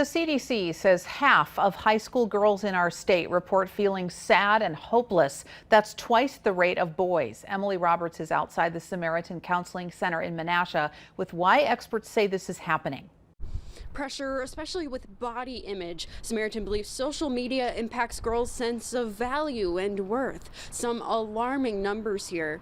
The CDC says half of high school girls in our state report feeling sad and hopeless. That's twice the rate of boys. Emily Roberts is outside the Samaritan Counseling Center in Menasha with why experts say this is happening. Pressure, especially with body image. Samaritan believes social media impacts girls' sense of value and worth. Some alarming numbers here.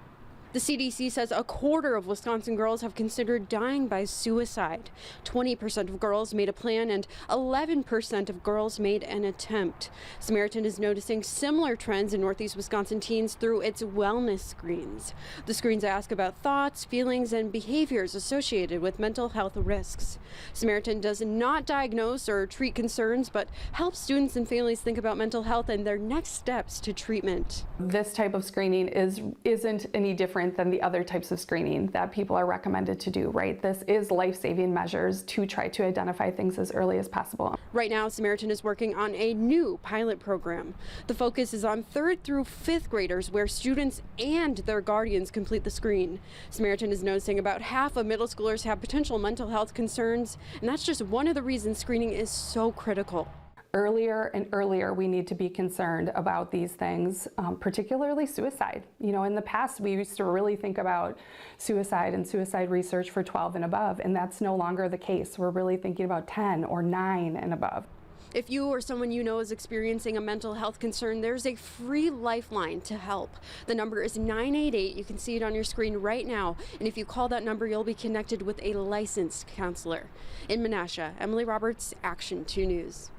The CDC says a quarter of Wisconsin girls have considered dying by suicide. 20% of girls made a plan and 11% of girls made an attempt. Samaritan is noticing similar trends in Northeast Wisconsin teens through its wellness screens. The screens ask about thoughts, feelings, and behaviors associated with mental health risks. Samaritan does not diagnose or treat concerns, but helps students and families think about mental health and their next steps to treatment. This type of screening isn't any different than the other types of screening that people are recommended to do, right? This is life-saving measures to try to identify things as early as possible. Right now, Samaritan is working on a new pilot program. The focus is on 3rd through 5th graders, where students and their guardians complete the screen. Samaritan is noticing about half of middle schoolers have potential mental health concerns, and that's just one of the reasons screening is so critical. Earlier and earlier, we need to be concerned about these things, particularly suicide. You know, in the past, we used to really think about suicide and suicide research for 12 and above, and that's no longer the case. We're really thinking about 10 or 9 and above. If you or someone you know is experiencing a mental health concern, there's a free lifeline to help. The number is 988. You can see it on your screen right now. And if you call that number, you'll be connected with a licensed counselor. In Menasha, Emily Roberts, Action 2 News.